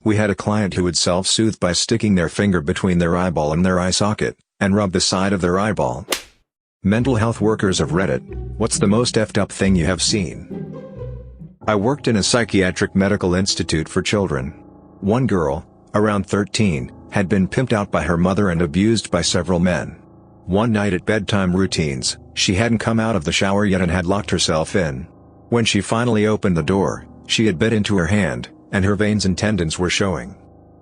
We had a client who would self-soothe by sticking their finger between their eyeball and their eye socket, and rub the side of their eyeball. Mental health workers of Reddit, what's the most effed up thing you have seen? I worked in a psychiatric medical institute for children. One girl, around 13, had been pimped out by her mother and abused by several men. One night at bedtime routines, she hadn't come out of the shower yet and had locked herself in. When she finally opened the door, she had bit into her hand, and her veins and tendons were showing.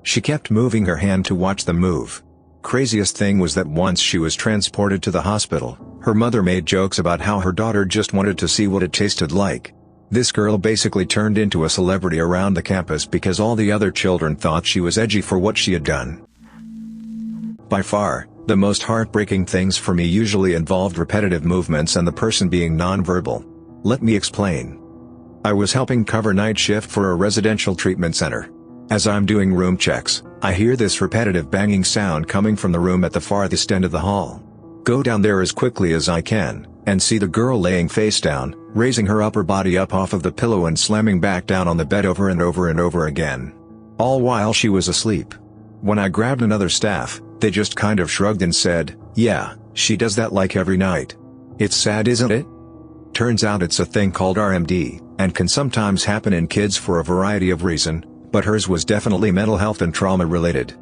She kept moving her hand to watch them move. Craziest thing was that once she was transported to the hospital, her mother made jokes about how her daughter just wanted to see what it tasted like. This girl basically turned into a celebrity around the campus because all the other children thought she was edgy for what she had done. By far, the most heartbreaking things for me usually involved repetitive movements and the person being nonverbal. Let me explain. I was helping cover night shift for a residential treatment center. As I'm doing room checks, I hear this repetitive banging sound coming from the room at the farthest end of the hall. Go down there as quickly as I can, and see the girl laying face down, raising her upper body up off of the pillow and slamming back down on the bed over and over and over again. All while she was asleep. When I grabbed another staff, they just kind of shrugged and said, "Yeah, she does that like every night." It's sad, isn't it? Turns out it's a thing called RMD, and can sometimes happen in kids for a variety of reasons, but hers was definitely mental health and trauma related.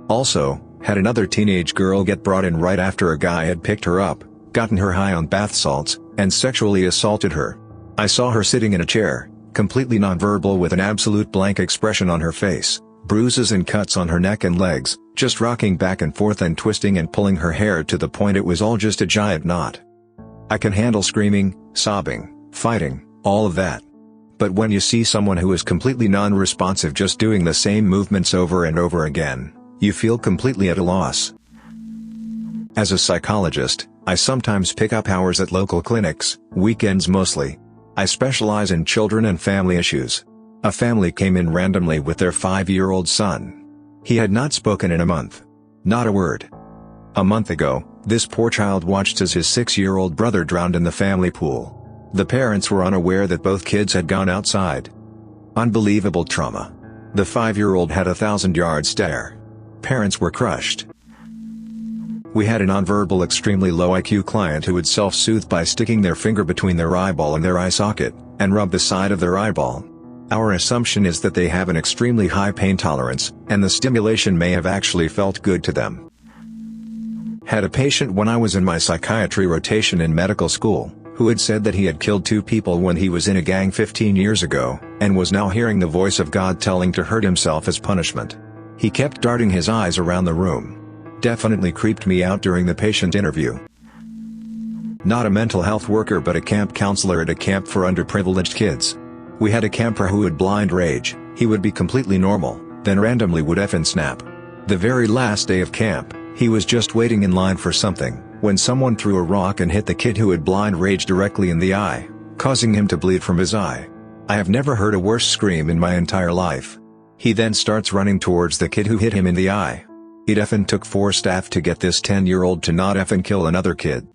Also, had another teenage girl get brought in right after a guy had picked her up, gotten her high on bath salts, and sexually assaulted her. I saw her sitting in a chair, completely nonverbal with an absolute blank expression on her face, bruises and cuts on her neck and legs, just rocking back and forth and twisting and pulling her hair to the point it was all just a giant knot. I can handle screaming, sobbing, fighting, all of that. But when you see someone who is completely non-responsive just doing the same movements over and over again, you feel completely at a loss. As a psychologist, I sometimes pick up hours at local clinics, weekends mostly. I specialize in children and family issues. A family came in randomly with their 5-year-old son. He had not spoken in a month. Not a word. A month ago, this poor child watched as his 6-year-old brother drowned in the family pool. The parents were unaware that both kids had gone outside. Unbelievable trauma. The 5-year-old had a 1,000-yard stare. Parents were crushed. We had a nonverbal extremely low IQ client who would self-soothe by sticking their finger between their eyeball and their eye socket, and rub the side of their eyeball. Our assumption is that they have an extremely high pain tolerance, and the stimulation may have actually felt good to them. Had a patient when I was in my psychiatry rotation in medical school, who had said that he had killed 2 people when he was in a gang 15 years ago, and was now hearing the voice of God telling to hurt himself as punishment. He kept darting his eyes around the room. Definitely creeped me out during the patient interview. Not a mental health worker but a camp counselor at a camp for underprivileged kids. We had a camper who would blind rage. He would be completely normal, then randomly would effing snap. The very last day of camp, he was just waiting in line for something, when someone threw a rock and hit the kid who had blind rage directly in the eye, causing him to bleed from his eye. I have never heard a worse scream in my entire life. He then starts running towards the kid who hit him in the eye. It effing took 4 staff to get this 10-year-old to not effing kill another kid.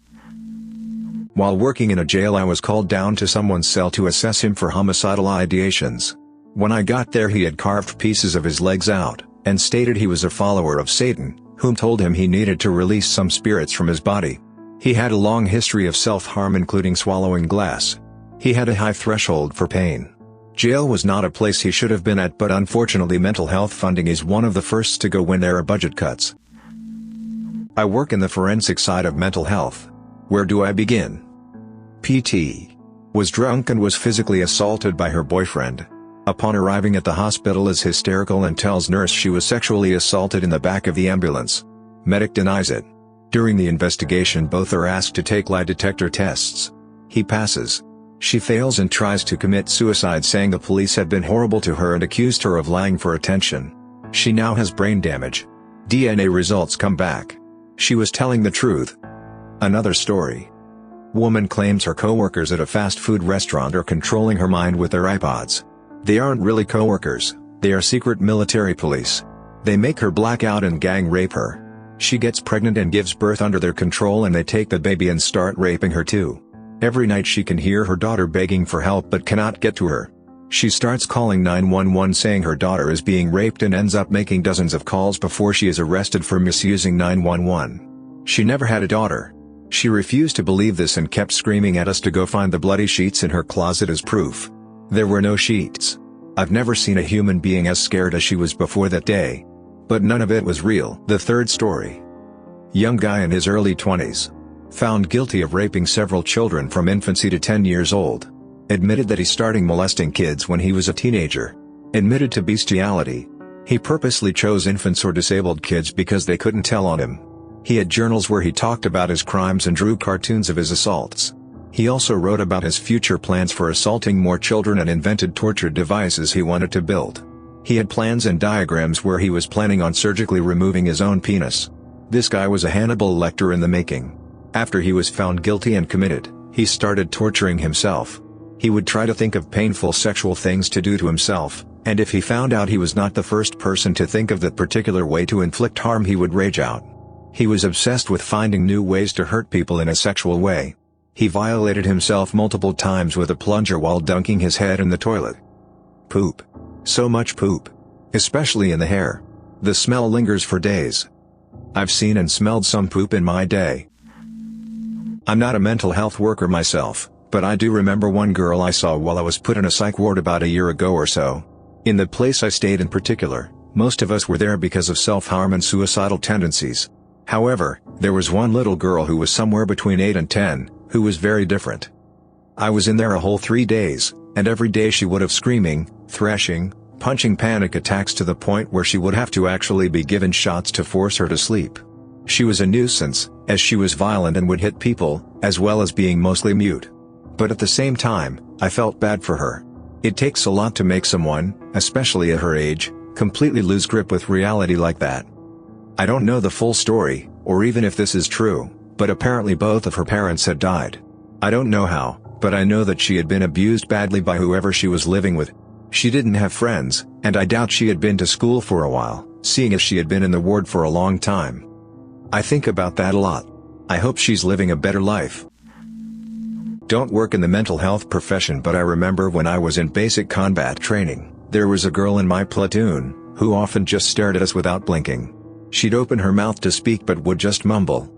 While working in a jail, I was called down to someone's cell to assess him for homicidal ideations. When I got there, he had carved pieces of his legs out, and stated he was a follower of Satan, whom told him he needed to release some spirits from his body. He had a long history of self-harm, including swallowing glass. He had a high threshold for pain. Jail was not a place he should have been at, but unfortunately mental health funding is one of the first to go when there are budget cuts. I work in the forensic side of mental health. Where do I begin? PT. Was drunk and was physically assaulted by her boyfriend. Upon arriving at the hospital is hysterical and tells nurse she was sexually assaulted in the back of the ambulance. Medic denies it. During the investigation, both are asked to take lie detector tests. He passes. She fails and tries to commit suicide, saying the police had been horrible to her and accused her of lying for attention. She now has brain damage. DNA results come back. She was telling the truth. Another story. Woman claims her coworkers at a fast food restaurant are controlling her mind with their iPods. They aren't really coworkers, they are secret military police. They make her black out and gang rape her. She gets pregnant and gives birth under their control, and they take the baby and start raping her too. Every night she can hear her daughter begging for help but cannot get to her. She starts calling 911 saying her daughter is being raped and ends up making dozens of calls before she is arrested for misusing 911. She never had a daughter. She refused to believe this and kept screaming at us to go find the bloody sheets in her closet as proof. There were no sheets. I've never seen a human being as scared as she was before that day. But none of it was real. The third story. Young guy in his early 20s. Found guilty of raping several children from infancy to 10 years old. Admitted that he started molesting kids when he was a teenager. Admitted to bestiality. He purposely chose infants or disabled kids because they couldn't tell on him. He had journals where he talked about his crimes and drew cartoons of his assaults. He also wrote about his future plans for assaulting more children and invented torture devices he wanted to build. He had plans and diagrams where he was planning on surgically removing his own penis. This guy was a Hannibal Lecter in the making. After he was found guilty and committed, he started torturing himself. He would try to think of painful sexual things to do to himself, and if he found out he was not the first person to think of that particular way to inflict harm, he would rage out. He was obsessed with finding new ways to hurt people in a sexual way. He violated himself multiple times with a plunger while dunking his head in the toilet. Poop. So much poop. Especially in the hair. The smell lingers for days. I've seen and smelled some poop in my day. I'm not a mental health worker myself, but I do remember one girl I saw while I was put in a psych ward about a year ago or so. In the place I stayed in particular, most of us were there because of self-harm and suicidal tendencies. However, there was one little girl who was somewhere between 8 and 10, who was very different. I was in there a whole 3 days, and every day she would have screaming, thrashing, punching panic attacks to the point where she would have to actually be given shots to force her to sleep. She was a nuisance, as she was violent and would hit people, as well as being mostly mute. But at the same time, I felt bad for her. It takes a lot to make someone, especially at her age, completely lose grip with reality like that. I don't know the full story, or even if this is true, but apparently both of her parents had died. I don't know how, but I know that she had been abused badly by whoever she was living with. She didn't have friends, and I doubt she had been to school for a while, seeing as she had been in the ward for a long time. I think about that a lot. I hope she's living a better life. Don't work in the mental health profession, but I remember when I was in basic combat training, there was a girl in my platoon, who often just stared at us without blinking. She'd open her mouth to speak but would just mumble.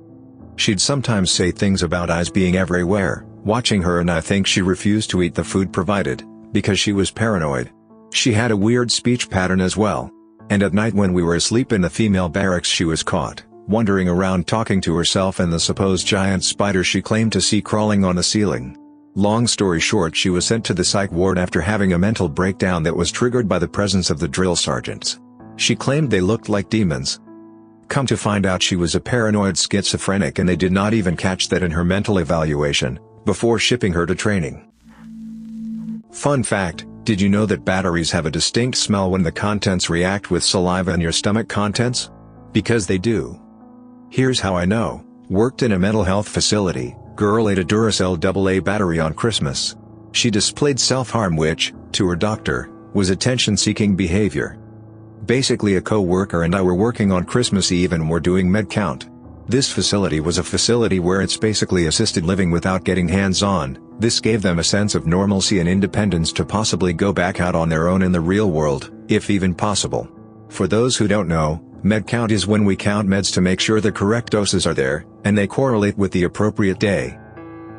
She'd sometimes say things about eyes being everywhere, watching her, and I think she refused to eat the food provided, because she was paranoid. She had a weird speech pattern as well. And at night when we were asleep in the female barracks, she was caught wandering around talking to herself and the supposed giant spider she claimed to see crawling on the ceiling. Long story short, she was sent to the psych ward after having a mental breakdown that was triggered by the presence of the drill sergeants. She claimed they looked like demons. Come to find out, she was a paranoid schizophrenic, and they did not even catch that in her mental evaluation, before shipping her to training. Fun fact, did you know that batteries have a distinct smell when the contents react with saliva in your stomach contents? Because they do. Here's how I know. Worked in a mental health facility, girl ate a Duracell AA battery on Christmas. She displayed self-harm, which, to her doctor, was attention-seeking behavior. Basically, a co-worker and I were working on Christmas Eve and were doing med count. This facility was a facility where it's basically assisted living without getting hands-on. This gave them a sense of normalcy and independence to possibly go back out on their own in the real world, if even possible. For those who don't know, med count is when we count meds to make sure the correct doses are there, and they correlate with the appropriate day.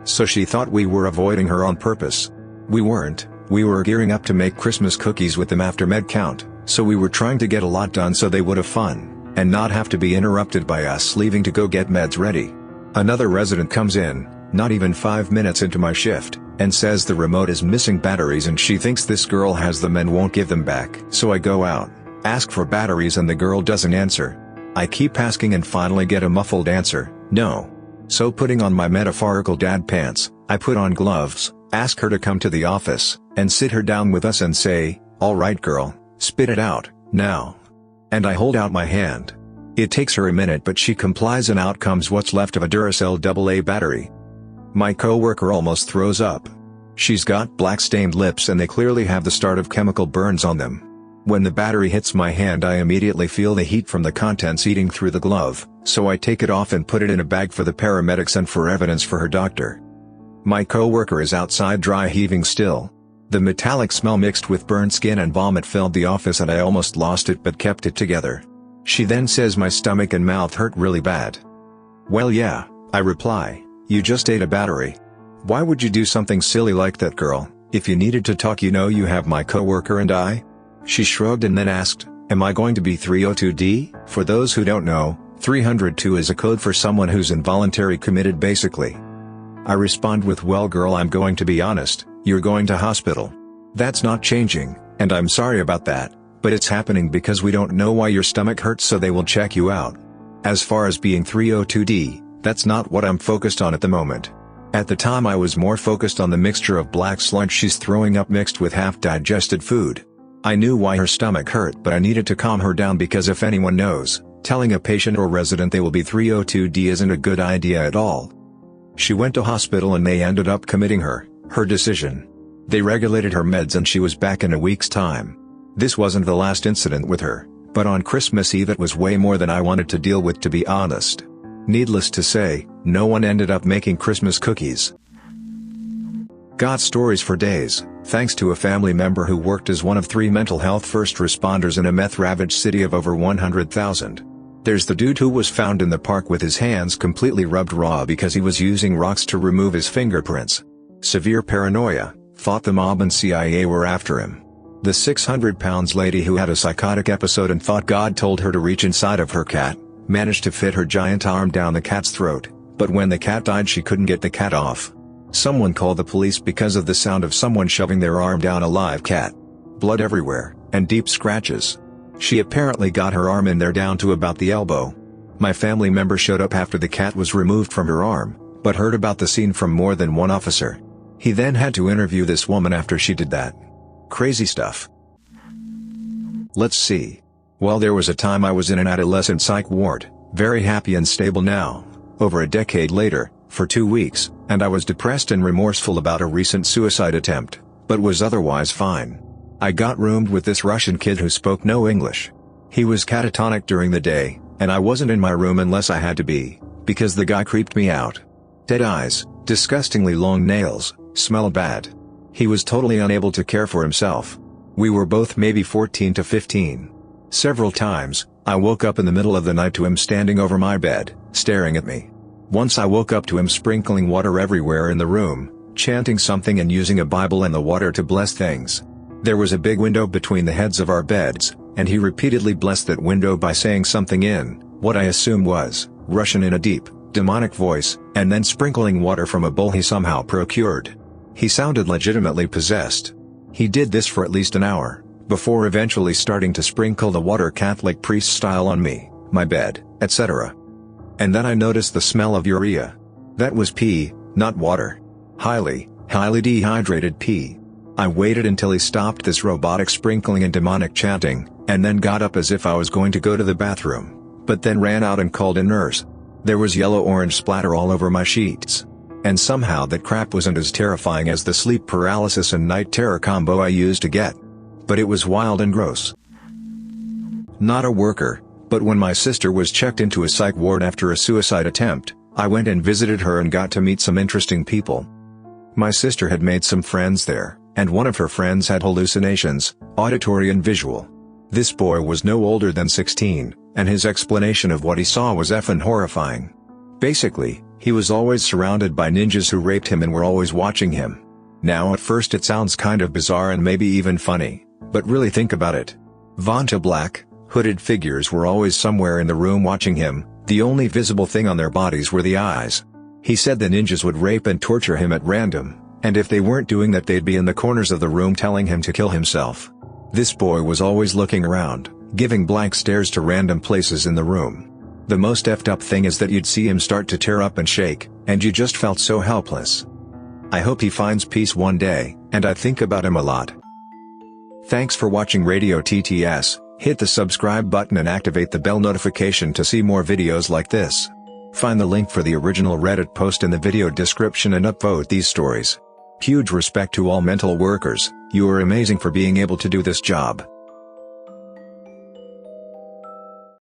So she thought we were avoiding her on purpose. We weren't. We were gearing up to make Christmas cookies with them after med count, so we were trying to get a lot done so they would have fun, and not have to be interrupted by us leaving to go get meds ready. Another resident comes in, not even 5 minutes into my shift, and says the remote is missing batteries and she thinks this girl has them and won't give them back. So I go out, ask for batteries, and the girl doesn't answer. I keep asking and finally get a muffled answer, no. So putting on my metaphorical dad pants, I put on gloves, ask her to come to the office, and sit her down with us and say, "All right girl, spit it out, now." And I hold out my hand. It takes her a minute, but she complies and out comes what's left of a Duracell AA battery. My coworker almost throws up. She's got black stained lips and they clearly have the start of chemical burns on them. When the battery hits my hand, I immediately feel the heat from the contents eating through the glove, so I take it off and put it in a bag for the paramedics and for evidence for her doctor. My coworker is outside dry heaving still. The metallic smell mixed with burnt skin and vomit filled the office and I almost lost it but kept it together. She then says my stomach and mouth hurt really bad. Well yeah, I reply, you just ate a battery. Why would you do something silly like that, girl? If you needed to talk, you know you have my coworker and I. She shrugged and then asked, am I going to be 302D? For those who don't know, 302 is a code for someone who's involuntary committed basically. I respond with, well girl, I'm going to be honest, you're going to hospital. That's not changing, and I'm sorry about that, but it's happening because we don't know why your stomach hurts, so they will check you out. As far as being 302D, that's not what I'm focused on at the moment. At the time I was more focused on the mixture of black sludge she's throwing up mixed with half-digested food. I knew why her stomach hurt, but I needed to calm her down because if anyone knows, telling a patient or resident they will be 302D isn't a good idea at all. She went to hospital and they ended up committing her decision. They regulated her meds and she was back in a week's time. This wasn't the last incident with her, but on Christmas Eve it was way more than I wanted to deal with, to be honest. Needless to say, no one ended up making Christmas cookies. Got stories for days, thanks to a family member who worked as one of 3 mental health first responders in a meth-ravaged city of over 100,000. There's the dude who was found in the park with his hands completely rubbed raw because he was using rocks to remove his fingerprints. Severe paranoia, thought the mob and CIA were after him. The 600-pound lady who had a psychotic episode and thought God told her to reach inside of her cat, managed to fit her giant arm down the cat's throat, but when the cat died she couldn't get the cat off. Someone called the police because of the sound of someone shoving their arm down a live cat. Blood everywhere, and deep scratches. She apparently got her arm in there down to about the elbow. My family member showed up after the cat was removed from her arm, but heard about the scene from more than one officer. He then had to interview this woman after she did that. Crazy stuff. Let's see. Well, there was a time I was in an adolescent psych ward, very happy and stable now, over a decade later, for 2 weeks, and I was depressed and remorseful about a recent suicide attempt, but was otherwise fine. I got roomed with this Russian kid who spoke no English. He was catatonic during the day, and I wasn't in my room unless I had to be, because the guy creeped me out. Dead eyes, disgustingly long nails, smelled bad. He was totally unable to care for himself. We were both maybe 14 to 15. Several times, I woke up in the middle of the night to him standing over my bed, staring at me. Once I woke up to him sprinkling water everywhere in the room, chanting something and using a Bible and the water to bless things. There was a big window between the heads of our beds, and he repeatedly blessed that window by saying something in, what I assume was, Russian in a deep, demonic voice, and then sprinkling water from a bowl he somehow procured. He sounded legitimately possessed. He did this for at least an hour, before eventually starting to sprinkle the water Catholic priest style on me, my bed, etc. And then I noticed the smell of urea. That was pee, not water. Highly dehydrated pee. I waited until he stopped this robotic sprinkling and demonic chanting, and then got up as if I was going to go to the bathroom, but then ran out and called a nurse. There was yellow-orange splatter all over my sheets. And somehow that crap wasn't as terrifying as the sleep paralysis and night terror combo I used to get. But it was wild and gross. Not a worker, but when my sister was checked into a psych ward after a suicide attempt, I went and visited her and got to meet some interesting people. My sister had made some friends there, and one of her friends had hallucinations, auditory and visual. This boy was no older than 16, and his explanation of what he saw was effing horrifying. Basically, he was always surrounded by ninjas who raped him and were always watching him. Now at first it sounds kind of bizarre and maybe even funny, but really think about it. Vanta black, hooded figures were always somewhere in the room watching him, the only visible thing on their bodies were the eyes. He said the ninjas would rape and torture him at random, and if they weren't doing that they'd be in the corners of the room telling him to kill himself. This boy was always looking around, giving blank stares to random places in the room. The most effed up thing is that you'd see him start to tear up and shake, and you just felt so helpless. I hope he finds peace one day, and I think about him a lot. Thanks for watching Radio TTS, hit the subscribe button and activate the bell notification to see more videos like this. Find the link for the original Reddit post in the video description and upvote these stories. Huge respect to all mental workers, you are amazing for being able to do this job.